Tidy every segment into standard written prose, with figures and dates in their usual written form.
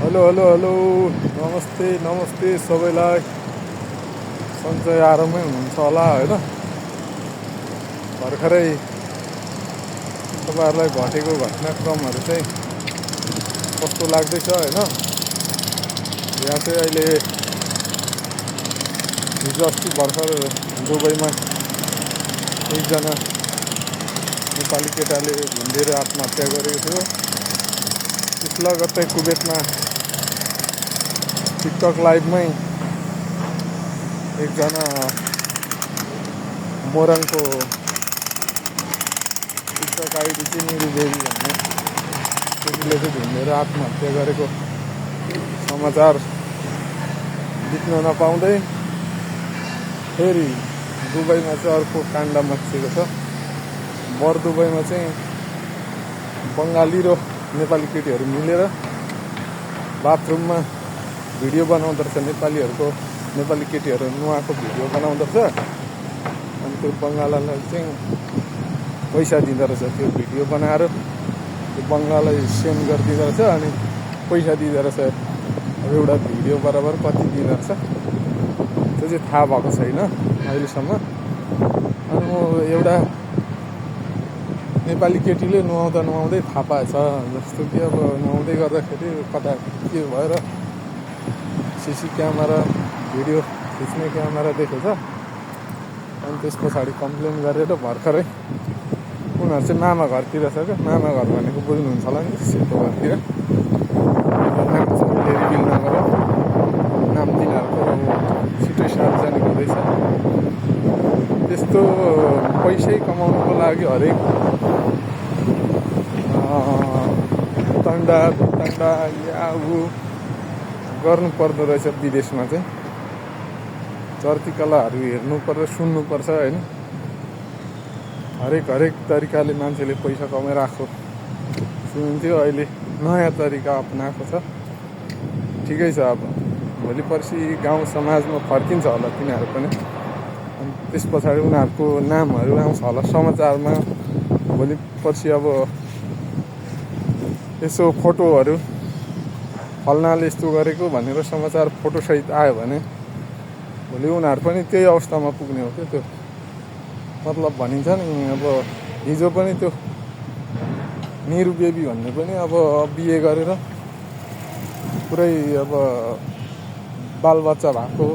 Hello hello hello नमस्ते नमस्ते सबैलाई। सन्चै आरामै हुनुहुन्छ होला होइन। भर्खरै तपाईँहरूलाई घटेको घटनाक्रमहरू चाहिँ कस्तो लाग्दैछ होइन। यहाँ चाहिँ अहिले हिजो अस्ति भर्खर दुबईमा एकजना नेपाली केटाले झुन्डेर आत्महत्या गरेको थियो। त्यस लगत्तै कुवेतमा टिकटक लाइभमै एकजना मोरङको टिकटक आइडी चाहिँ मेरो बेबी भन्ने केटीले चाहिँ झुन्डेर आत्महत्या गरेको समाचार देख्न नपाउँदै फेरि दुबईमा चाहिँ अर्को काण्ड मच्चिएको छ। बर दुबईमा चाहिँ बङ्गाली र नेपाली केटीहरू मिलेर बाथरुममा भिडियो बनाउँदो रहेछ। नेपाली केटीहरू नुहाएको भिडियो बनाउँदो रहेछ। अनि त्यो बङ्गाललाई चाहिँ पैसा दिँदो रहेछ। त्यो भिडियो बनाएर त्यो बङ्गाललाई सेन्ड गरिदिँदो रहेछ अनि पैसा दिँदो रहेछ। अब एउटा भिडियो बराबर कति दिँदो रहेछ त्यो चाहिँ थाहा भएको छैन अहिलेसम्म। अनि म एउटा नेपाली केटीले नुहाउँदै थाहा पाएछ। जस्तो कि अब नुहाउँदै गर्दाखेरि कता के भएर सिसी क्यामेरा भिडियो खिच्ने क्यामेरा देखेछ। अनि त्यस पछाडि कम्प्लेन गरेर भर्खरै उनीहरू चाहिँ मामा घरतिर छ क्या। मामा घर भनेको बुझ्नुहुन्छ होला नि, सेतो घरतिर। नाम चाहिँ बिल नगर, नाम तिनीहरूको छिटै सार्वजनिक हुँदैछ। त्यस्तो पैसै कमाउनुको लागि हरेक तन्डा या ऊ गर्नु पर्दो रहेछ। विदेशमा चाहिँ चर्तीकलाहरू हेर्नुपर्छ, सुन्नुपर्छ होइन। हरेक तरिकाले मान्छेले पैसा कमाइरहेको सुनिन्थ्यो। अहिले नयाँ तरिका अपनाएको छ। ठिकै छ। अब भोलि पर्सि गाउँ समाजमा फर्किन्छ होला तिनीहरू पनि। अनि त्यस पछाडि उनीहरूको नामहरू आउँछ होला समाचारमा। भोलि पर्सि अब यसो फोटोहरू फल्नाले यस्तो गरेको भनेर समाचार फोटोसहित आयो भने भोलि उनीहरू पनि त्यही अवस्थामा पुग्ने हो क्या। त्यो मतलब भनिन्छ नि। अब हिजो पनि त्यो निरु बेबी भन्ने पनि अब बिहे गरेर पुरै अब बालबच्चा भएको,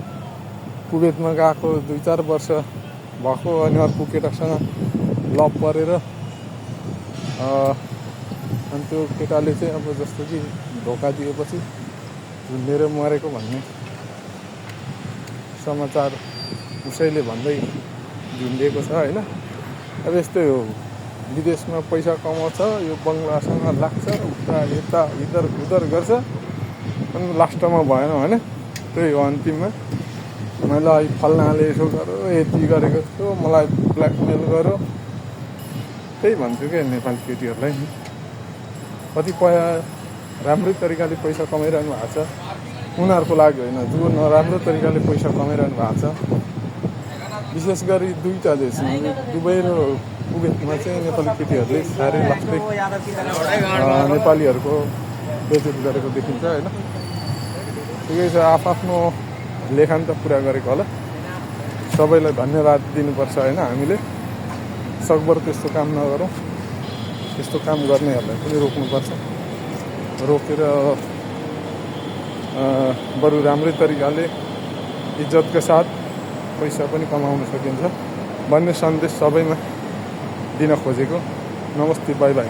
कुवेतमा गएको 2-4 वर्ष भएको। अनि अर्को केटासँग लभ परेर अनि त्यो केटाले चाहिँ अब जस्तो कि धोका दिएपछि झुन्डेर मरेको भन्ने समाचार उसैले भन्दै झुन्डिएको छ होइन। अब यस्तै हो, विदेशमा पैसा कमाउँछ, यो बङ्गलासँग लाग्छ, उता यता इधर उधर गर्छ। अनि लास्टमा भएन भने त्यही हो अन्तिममा मलाई फल्नाले यसो गर्यो, यति गरेको थियो, मलाई ब्ल्याकमेल गर्यो। त्यही भन्छु क्या नेपाली केटीहरूलाई नि। कतिपय राम्रै तरिकाले पैसा कमाइरहनु भएको छ उनीहरूको लागि होइन, जो नराम्रो तरिकाले पैसा कमाइरहनु भएको छ। विशेष गरी दुईवटा देश दुबई र कुवेतमा चाहिँ नेपाली केटीहरूले साह्रै लास्टै नेपालीहरूको बेइज्जत गरेको देखिन्छ होइन। ठिकै छ, आफ्नो लेखान त पुरा गरेको होला। सबैलाई धन्यवाद दिनुपर्छ होइन। हामीले सकभर त्यस्तो काम नगरौँ। त्यस्तो काम गर्नेहरूलाई पनि रोक्नुपर्छ। रोकेर बरु राम्रै तरिकाले इज्जतका साथ पैसा पनि कमाउन सकिन्छ भन्ने सन्देश सबैमा दिन खोजेको। नमस्ते, बाई बाई।